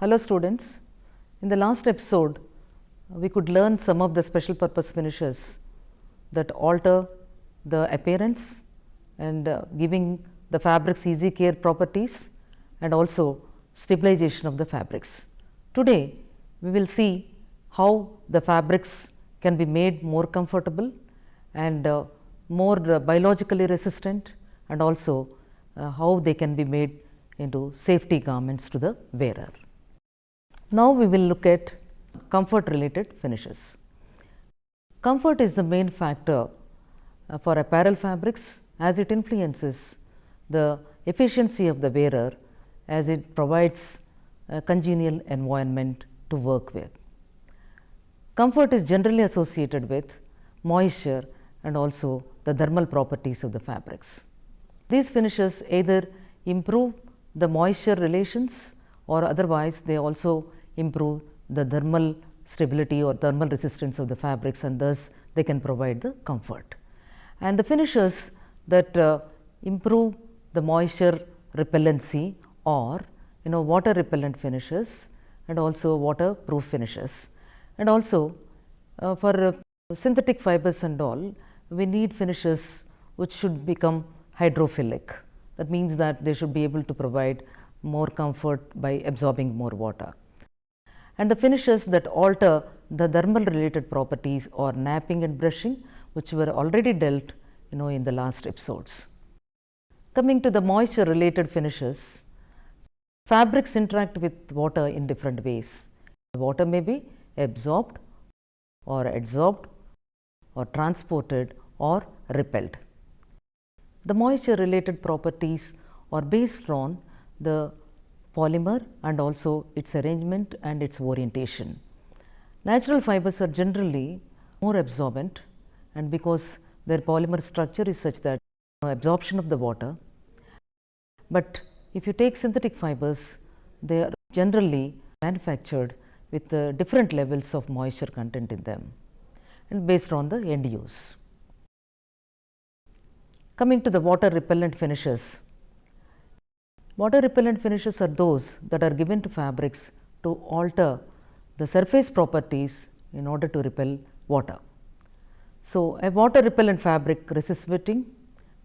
Hello students, in the last episode we could learn some of the special purpose finishes that alter the appearance and giving the fabrics easy care properties and also stabilization of the fabrics. Today we will see how the fabrics can be made more comfortable and more biologically resistant, and also how they can be made into safety garments to the wearer. Now we will look at comfort related finishes. Comfort is the main factor for apparel fabrics, as it influences the efficiency of the wearer, as it provides a congenial environment to work with. Comfort is generally associated with moisture and also the thermal properties of the fabrics. These finishes either improve the moisture relations or otherwise they also improve the thermal stability or thermal resistance of the fabrics, and thus they can provide the comfort. And the finishes that improve the moisture repellency or water repellent finishes and also waterproof finishes, and also for synthetic fibers and all we need finishes which should become hydrophilic. That means that they should be able to provide more comfort by absorbing more water. And the finishes that alter the thermal related properties or napping and brushing, which were already dealt in the last episodes. Coming to the moisture related finishes, fabrics interact with water in different ways. Water may be absorbed or adsorbed or transported or repelled. The moisture related properties are based on the polymer and also its arrangement and its orientation. Natural fibers are generally more absorbent, and because their polymer structure is such that absorption of the water, but if you take synthetic fibers, they are generally manufactured with different levels of moisture content in them and based on the end use. Coming to the water repellent finishes. Water repellent finishes are those that are given to fabrics to alter the surface properties in order to repel water. So, a water repellent fabric resists wetting,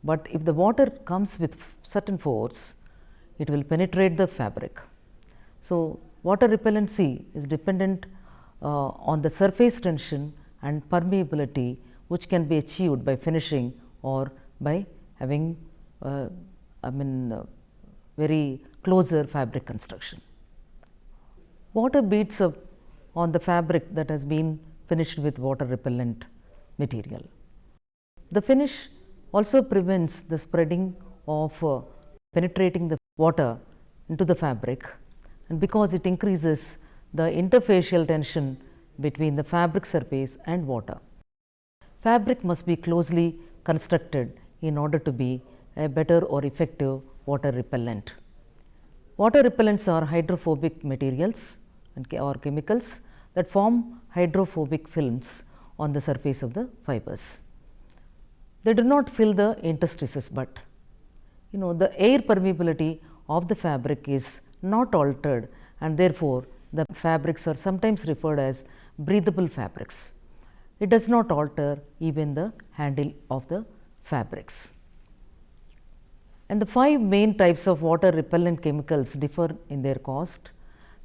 but if the water comes with certain force, it will penetrate the fabric. So, water repellency is dependent on the surface tension and permeability, which can be achieved by finishing or by having very closer fabric construction. Water beads up on the fabric that has been finished with water repellent material. The finish also prevents the spreading of penetrating the water into the fabric, and because it increases the interfacial tension between the fabric surface and water. Fabric must be closely constructed in order to be a better or effective water repellent. Water repellents are hydrophobic materials or chemicals that form hydrophobic films on the surface of the fibers. They do not fill the interstices, but the air permeability of the fabric is not altered, and therefore the fabrics are sometimes referred as breathable fabrics. It does not alter even the handle of the fabrics. And the 5 main types of water repellent chemicals differ in their cost,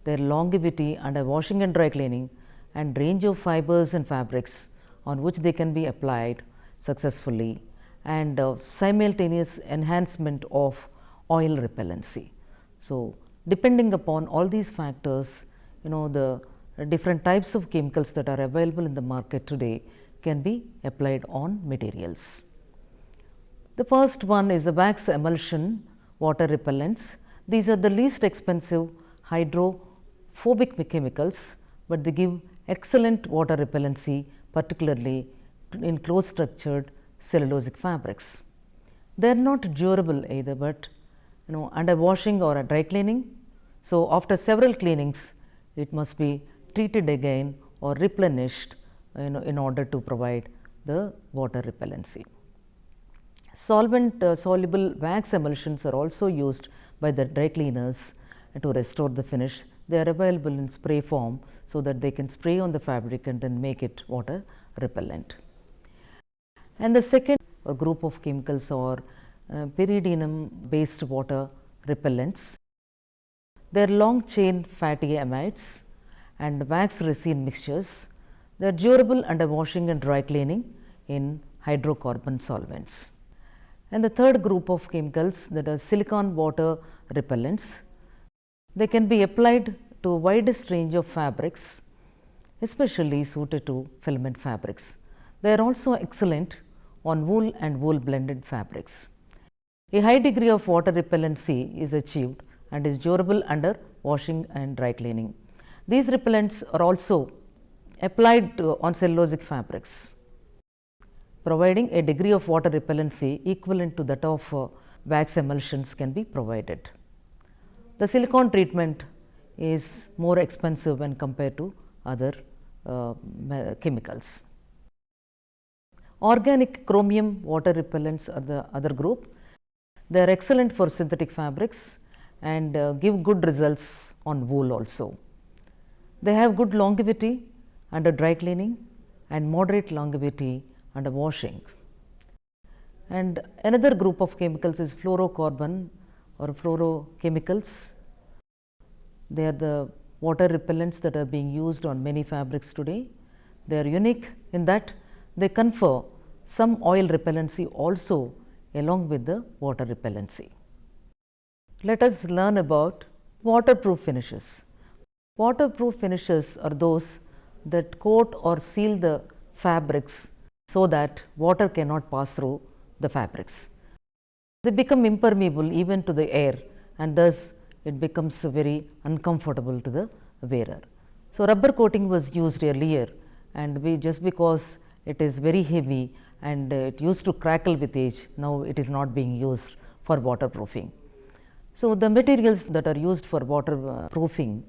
their longevity under washing and dry cleaning, and range of fibers and fabrics on which they can be applied successfully, and simultaneous enhancement of oil repellency. So, depending upon all these factors, the different types of chemicals that are available in the market today can be applied on materials. The first one is the wax emulsion water repellents. These are the least expensive hydrophobic chemicals, but they give excellent water repellency, particularly in close structured cellulosic fabrics. They are not durable either, but under washing or a dry cleaning. So, after several cleanings, it must be treated again or replenished in order to provide the water repellency. Solvent soluble wax emulsions are also used by the dry cleaners to restore the finish they are available in spray form, so that they can spray on the fabric and then make it water repellent. And the second group of chemicals are pyridinium based water repellents. They are long chain fatty amides and wax resin mixtures. They are durable under washing and dry cleaning in hydrocarbon solvents. And the third group of chemicals, that are silicon water repellents. They can be applied to a widest range of fabrics, especially suited to filament fabrics. They are also excellent on wool and wool blended fabrics. A high degree of water repellency is achieved and is durable under washing and dry cleaning. These repellents are also applied on cellulosic fabrics, providing a degree of water repellency equivalent to that of wax emulsions can be provided. The silicone treatment is more expensive when compared to other chemicals. Organic chromium water repellents are the other group. They are excellent for synthetic fabrics and give good results on wool also. They have good longevity under dry cleaning and moderate longevity under washing. And another group of chemicals is fluorocarbon or fluorochemicals. They are the water repellents that are being used on many fabrics today. They are unique in that they confer some oil repellency also along with the water repellency. Let us learn about waterproof finishes. Waterproof finishes are those that coat or seal the fabrics so that water cannot pass through the fabrics. They become impermeable even to the air, and thus it becomes very uncomfortable to the wearer. So, rubber coating was used earlier, and just because it is very heavy and it used to crackle with age, now it is not being used for waterproofing. So, the materials that are used for waterproofing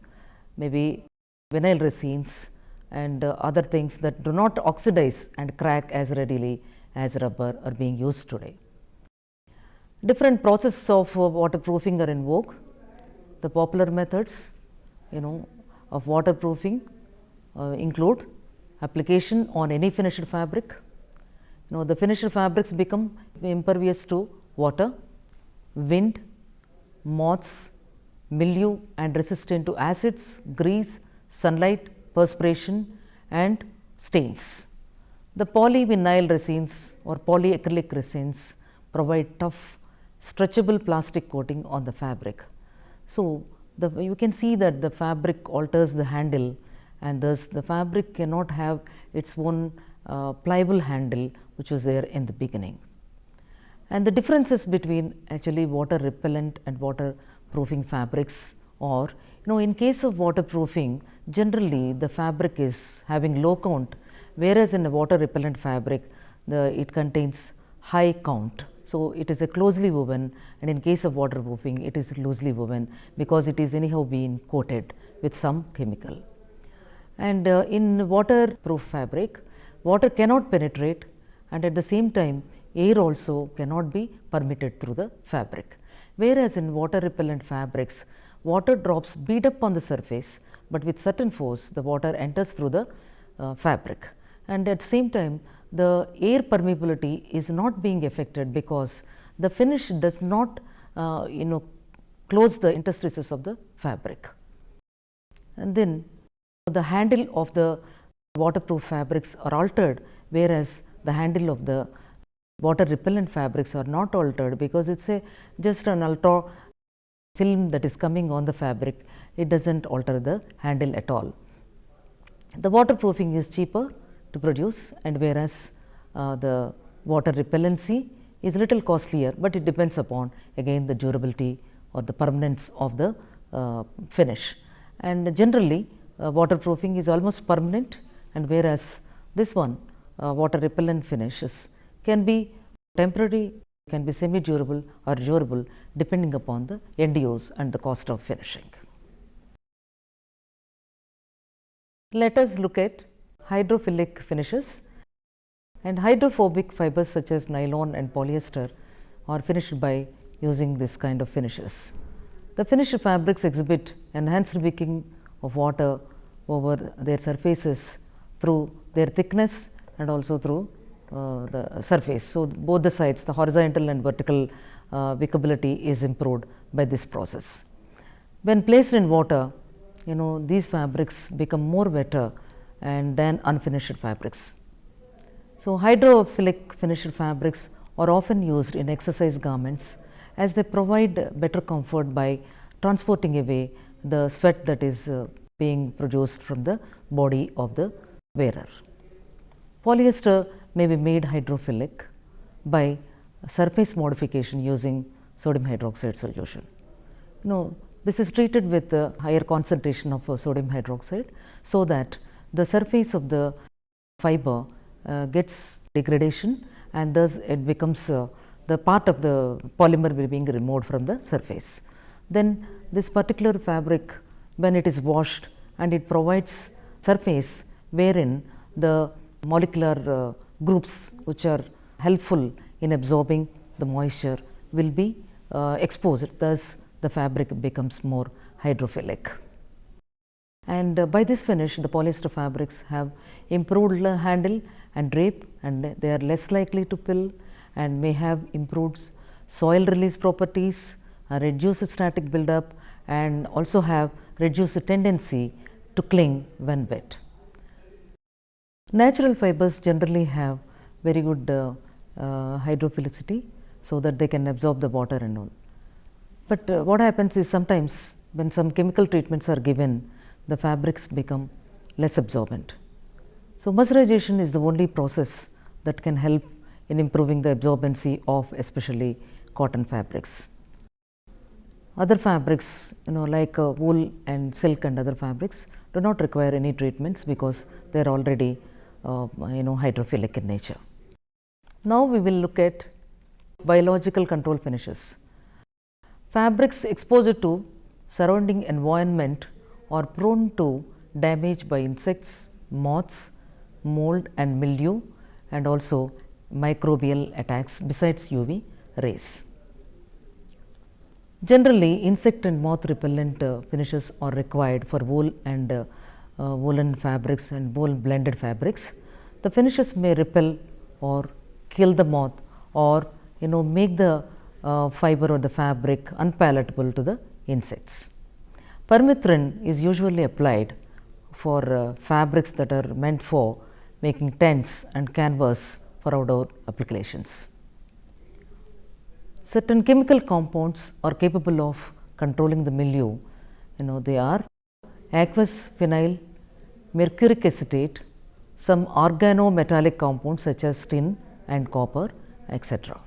may be vinyl resins and other things that do not oxidize and crack as readily as rubber are being used today. Different processes of waterproofing are in vogue. The popular methods of waterproofing include application on any finished fabric. The finished fabrics become impervious to water, wind, moths, mildew, and resistant to acids, grease, sunlight, perspiration and stains. The polyvinyl resins or polyacrylic resins provide tough stretchable plastic coating on the fabric. So, you can see that the fabric alters the handle, and thus the fabric cannot have its own pliable handle which was there in the beginning. And the differences between actually water repellent and waterproofing fabrics are, in case of waterproofing, generally the fabric is having low count, whereas in a water repellent fabric it contains high count. So, it is a closely woven, and in case of waterproofing it is loosely woven because it is anyhow being coated with some chemical. And in waterproof fabric, water cannot penetrate, and at the same time air also cannot be permitted through the fabric. Whereas in water repellent fabrics, water drops beat up on the surface, but with certain force the water enters through the fabric, and at the same time the air permeability is not being affected because the finish does not close the interstices of the fabric. And then the handle of the waterproof fabrics are altered, whereas the handle of the water repellent fabrics are not altered because it is just an ultra film that is coming on the fabric. It does not alter the handle at all. The waterproofing is cheaper to produce, and whereas the water repellency is little costlier, but it depends upon again the durability or the permanence of the finish. And generally waterproofing is almost permanent, and whereas this one water repellent finishes can be temporary, can be semi durable or durable depending upon the end use and the cost of finishing. Let us look at hydrophilic finishes. And hydrophobic fibers such as nylon and polyester are finished by using this kind of finishes. The finished fabrics exhibit enhanced wicking of water over their surfaces through their thickness and also through the surface. So, both the sides, the horizontal and vertical wickability is improved by this process. When placed in water, these fabrics become more wetter and than unfinished fabrics. So, hydrophilic finished fabrics are often used in exercise garments as they provide better comfort by transporting away the sweat that is being produced from the body of the wearer. Polyester may be made hydrophilic by surface modification using sodium hydroxide solution. This is treated with a higher concentration of sodium hydroxide, so that the surface of the fiber gets degradation, and thus it becomes the part of the polymer will being removed from the surface. Then this particular fabric, when it is washed, and it provides surface wherein the molecular groups which are helpful in absorbing the moisture will be exposed, thus the fabric becomes more hydrophilic. And by this finish, the polyester fabrics have improved handle and drape, and they are less likely to pill and may have improved soil release properties, reduced static buildup, and also have reduced tendency to cling when wet. Natural fibers generally have very good hydrophilicity, so that they can absorb the water and all. But what happens is, sometimes when some chemical treatments are given, the fabrics become less absorbent. So, mercerization is the only process that can help in improving the absorbency of especially cotton fabrics. Other fabrics, like wool and silk and other fabrics, do not require any treatments because they are already hydrophilic in nature. Now, we will look at biological control finishes. Fabrics exposed to surrounding environment are prone to damage by insects, moths, mold and mildew, and also microbial attacks besides UV rays. Generally, insect and moth repellent finishes are required for wool and woolen fabrics and wool blended fabrics. The finishes may repel or kill the moth, or make the fiber or the fabric unpalatable to the insects. Permethrin is usually applied for fabrics that are meant for making tents and canvas for outdoor applications. Certain chemical compounds are capable of controlling the mildew. They are aqueous phenyl, mercuric acetate, some organometallic compounds such as tin and copper, etc.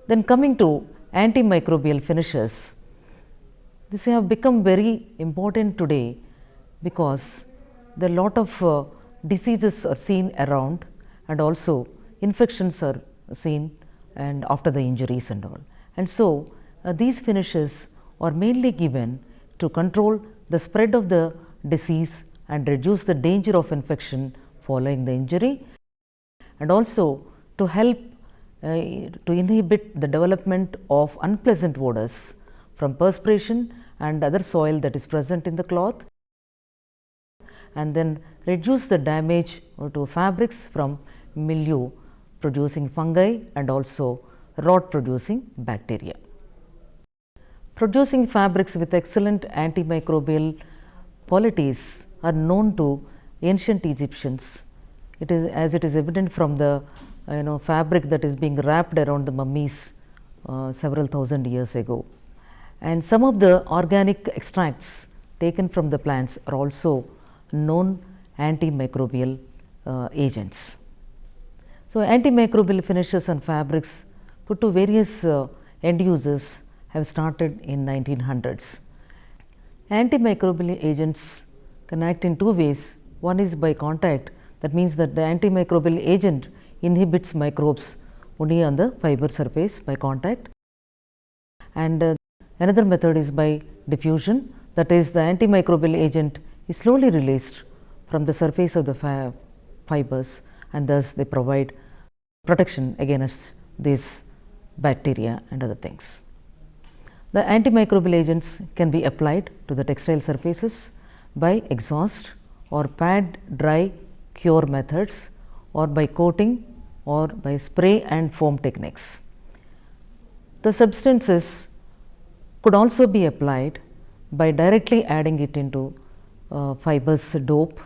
Then coming to antimicrobial finishes, these have become very important today because there are lot of diseases are seen around, and also infections are seen and after the injuries and all. And so, these finishes are mainly given to control the spread of the disease and reduce the danger of infection following the injury, and also to help to inhibit the development of unpleasant odors from perspiration and other soil that is present in the cloth, and then reduce the damage to fabrics from mildew producing fungi and also rot producing bacteria. Producing fabrics with excellent antimicrobial qualities are known to ancient Egyptians. It is, as it is evident from the fabric that is being wrapped around the mummies several thousand years ago. And some of the organic extracts taken from the plants are also known antimicrobial agents. So, antimicrobial finishes and fabrics put to various end users have started in 1900s. Antimicrobial agents can act in two ways. One is by contact, that means that the antimicrobial agent inhibits microbes only on the fiber surface by contact, and another method is by diffusion, that is the antimicrobial agent is slowly released from the surface of the fibers, and thus they provide protection against these bacteria and other things. The antimicrobial agents can be applied to the textile surfaces by exhaust or pad dry cure methods, or by coating, or by spray and foam techniques. The substances could also be applied by directly adding it into fibers dope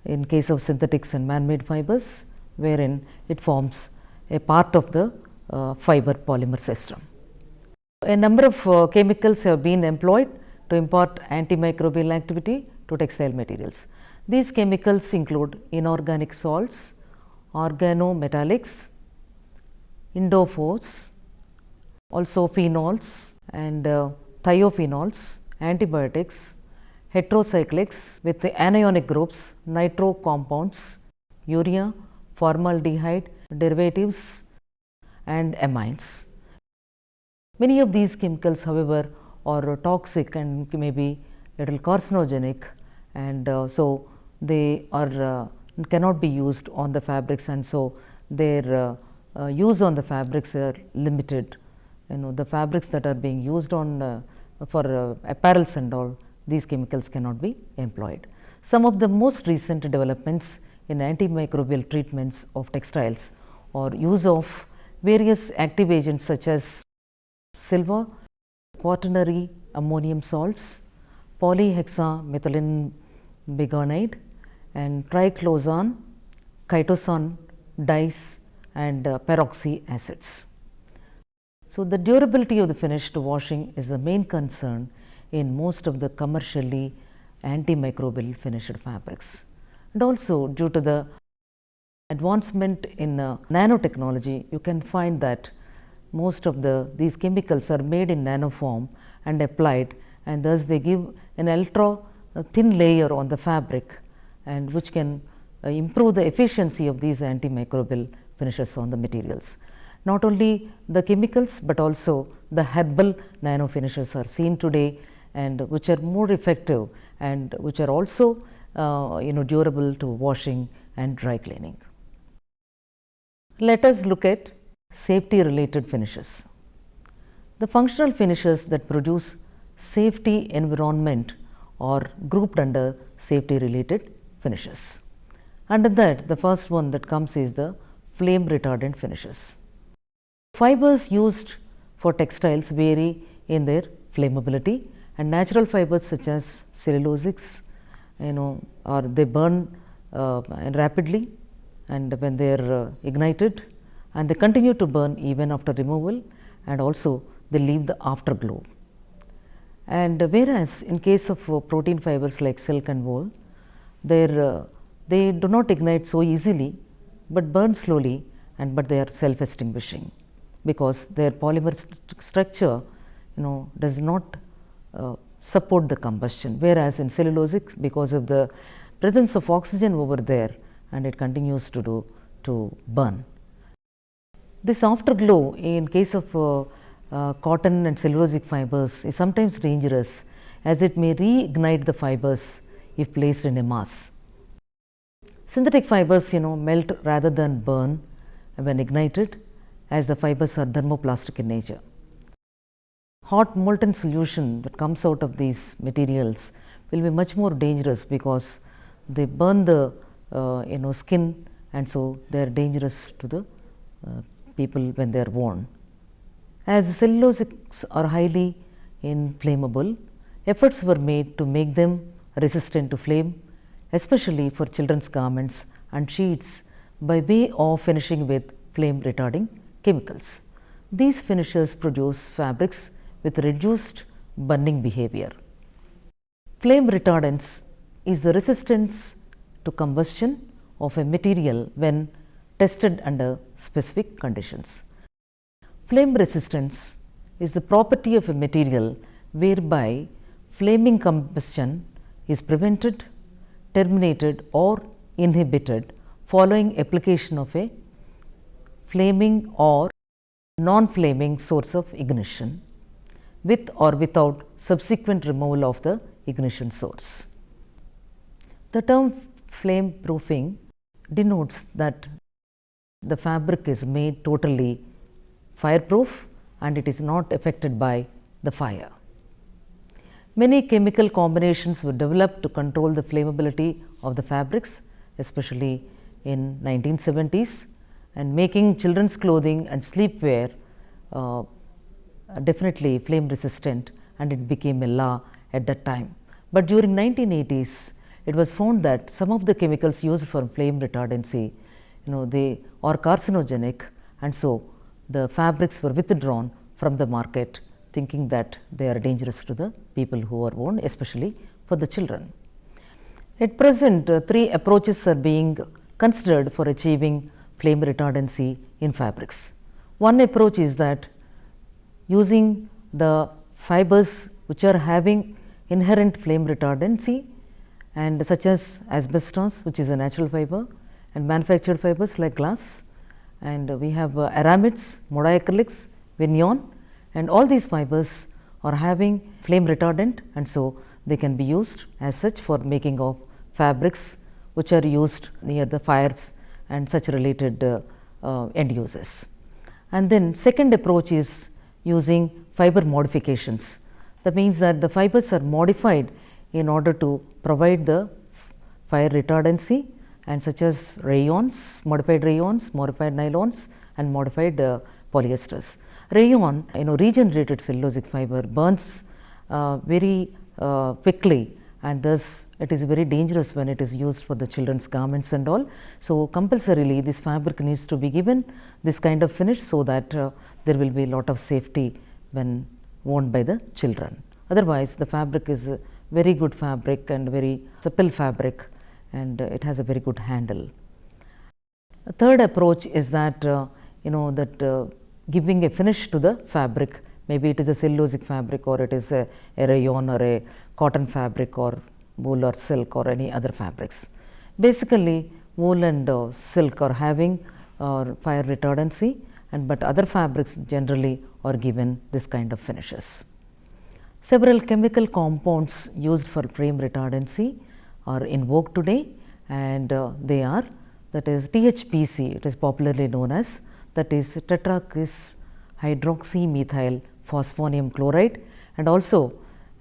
in case of synthetics and man-made fibers, wherein it forms a part of the fiber polymer system. A number of chemicals have been employed to impart antimicrobial activity to textile materials. These chemicals include inorganic salts, organometallics, indophores, also phenols and thiophenols, antibiotics, heterocyclics with the anionic groups, nitro compounds, urea, formaldehyde derivatives and amines. Many of these chemicals, however, are toxic and may be little carcinogenic, and so they are cannot be used on the fabrics, and so their use on the fabrics are limited. The fabrics that are being used on for apparels and all, these chemicals cannot be employed. Some of the most recent developments in antimicrobial treatments of textiles are use of various active agents such as silver, quaternary ammonium salts, polyhexamethylene biguanide and triclosan, chitosan dyes and peroxy acids. So, the durability of the finish to washing is the main concern in most of the commercially antimicrobial finished fabrics, and also due to the advancement in nanotechnology, you can find that most of these chemicals are made in nano form and applied, and thus they give an ultra thin layer on the fabric, and which can improve the efficiency of these antimicrobial finishes on the materials. Not only the chemicals, but also the herbal nano finishes are seen today, and which are more effective and which are also durable to washing and dry cleaning. Let us look at safety related finishes. The functional finishes that produce safety environment are grouped under safety related finishes. Under that, the first one that comes is the flame retardant finishes. Fibers used for textiles vary in their flammability, and natural fibers such as cellulosics, or they burn rapidly, and when they are ignited, and they continue to burn even after removal, and also they leave the afterglow. And whereas in case of protein fibers like silk and wool, they do not ignite so easily, but burn slowly, and but they are self extinguishing, because their polymer structure does not support the combustion, whereas in cellulosic, because of the presence of oxygen over there, and it continues to burn. This afterglow in case of cotton and cellulosic fibers is sometimes dangerous, as it may reignite the fibers if placed in a mass. Synthetic fibers melt rather than burn when ignited, as the fibers are thermoplastic in nature. Hot molten solution that comes out of these materials will be much more dangerous, because they burn the skin, and so they are dangerous to the people when they are worn. As cellulosics are highly inflammable, efforts were made to make them resistant to flame, especially for children's garments and sheets, by way of finishing with flame retarding chemicals. These finishes produce fabrics with reduced burning behavior. Flame retardants is the resistance to combustion of a material when tested under specific conditions. Flame resistance is the property of a material whereby flaming combustion is prevented, terminated or inhibited following application of a flaming or non-flaming source of ignition, with or without subsequent removal of the ignition source. The term flame proofing denotes that the fabric is made totally fireproof, and it is not affected by the fire. Many chemical combinations were developed to control the flammability of the fabrics, especially in 1970s, and making children's clothing and sleepwear definitely flame resistant, and it became a law at that time. But during 1980s, it was found that some of the chemicals used for flame retardancy, they are carcinogenic, and so the fabrics were withdrawn from the market, thinking that they are dangerous to the people who are worn, especially for the children. At present, 3 approaches are being considered for achieving flame retardancy in fabrics. One approach is that using the fibers which are having inherent flame retardancy, and such as asbestos, which is a natural fiber, and manufactured fibers like glass, and we have aramids, monoacrylics, vignon, and all these fibers are having flame retardant, and so they can be used as such for making of fabrics which are used near the fires and such related end uses. And then second approach is using fiber modifications. That means that the fibers are modified in order to provide the fire retardancy, and such as rayons, modified nylons, and modified polyesters. Rayon, regenerated cellulosic fiber burns very quickly, and thus it is very dangerous when it is used for the children's garments and all. So, compulsorily this fabric needs to be given this kind of finish, so that there will be a lot of safety when worn by the children. Otherwise, the fabric is a very good fabric and very supple fabric, and it has a very good handle. A third approach is that giving a finish to the fabric, maybe it is a cellulosic fabric, or it is a rayon, or a cotton fabric, or wool or silk, or any other fabrics. Basically, wool and silk are having fire retardancy, but other fabrics generally are given this kind of finishes. Several chemical compounds used for flame retardancy are in vogue today, and they are, that is THPC, it is popularly known as, that is tetrakis hydroxymethyl phosphonium chloride, and also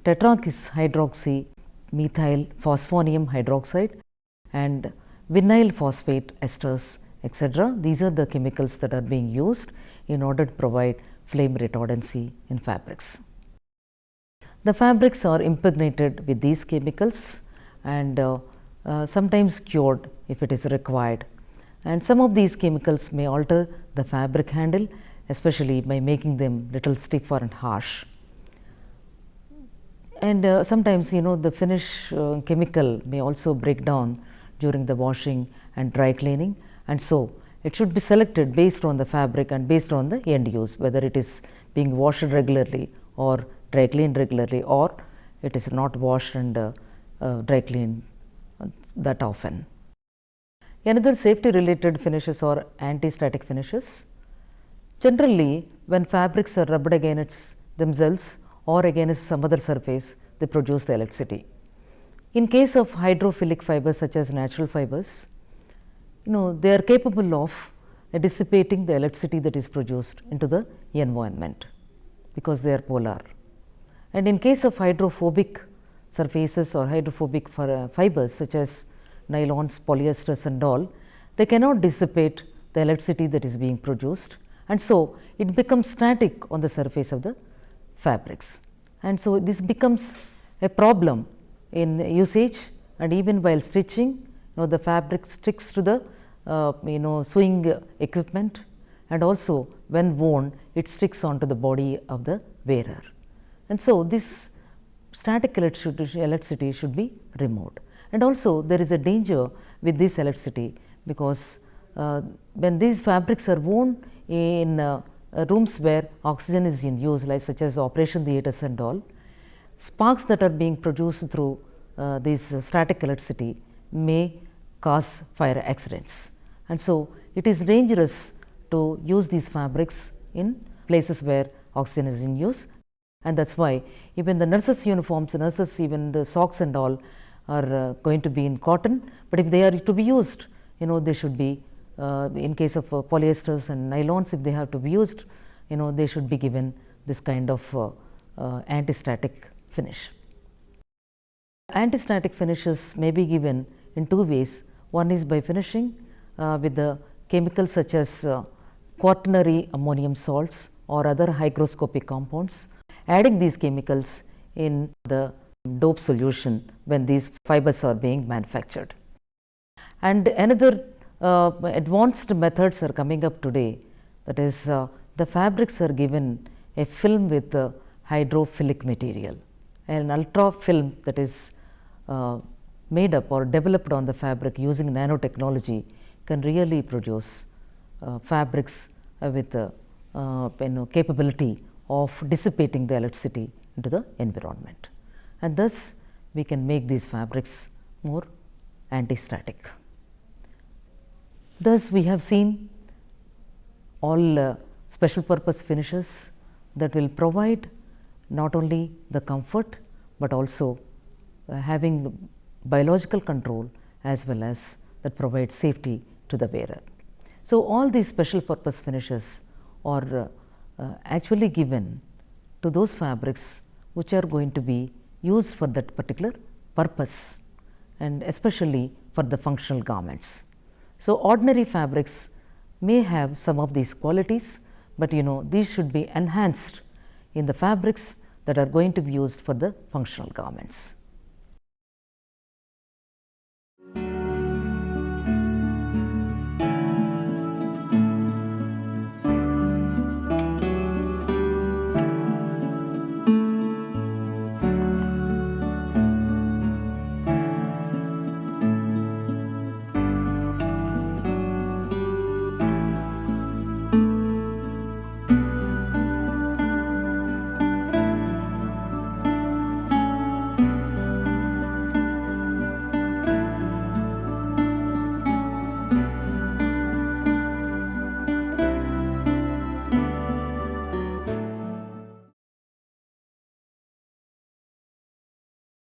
tetrakis hydroxymethyl phosphonium hydroxide, and vinyl phosphate esters, etc. These are the chemicals that are being used in order to provide flame retardancy in fabrics. The fabrics are impregnated with these chemicals and sometimes cured if it is required, and some of these chemicals may alter the fabric handle, especially by making them little stiffer and harsh. And sometimes the finish chemical may also break down during the washing and dry cleaning, and so it should be selected based on the fabric and based on the end use, whether it is being washed regularly or dry cleaned regularly, or it is not washed and dry cleaned that often. Another safety related finishes are anti-static finishes. Generally, when fabrics are rubbed against themselves or against some other surface, they produce the electricity. In case of hydrophilic fibers such as natural fibers, they are capable of dissipating the electricity that is produced into the environment because they are polar. And in case of hydrophobic surfaces or hydrophobic fibers such as nylons, polyesters and all, they cannot dissipate the electricity that is being produced, and so it becomes static on the surface of the fabrics. And so this becomes a problem in usage, and even while stitching, the fabric sticks to the sewing equipment, and also when worn it sticks onto the body of the wearer. And so this static electricity should be removed. And also there is a danger with this electricity, because when these fabrics are worn in rooms where oxygen is in use, like such as operation theatres and all, sparks that are being produced through this static electricity may cause fire accidents. And so it is dangerous to use these fabrics in places where oxygen is in use, and that is why even the nurses' uniforms, even the socks and all are going to be in cotton, but if they are to be used, they should be in case of polyesters and nylons, if they have to be used, they should be given this kind of anti-static finish. Anti-static finishes may be given in two ways. One is by finishing with the chemicals such as quaternary ammonium salts or other hygroscopic compounds, adding these chemicals in the dope solution when these fibers are being manufactured. And another advanced methods are coming up today, that is the fabrics are given a film with hydrophilic material, an ultra film that is made up or developed on the fabric using nanotechnology can really produce fabrics with capability of dissipating the electricity into the environment, and thus we can make these fabrics more anti-static. Thus, we have seen all special purpose finishes that will provide not only the comfort, but also having biological control as well as that provide safety to the wearer. So, all these special purpose finishes are actually given to those fabrics which are going to be used for that particular purpose, and especially for the functional garments. So, ordinary fabrics may have some of these qualities, but these should be enhanced in the fabrics that are going to be used for the functional garments.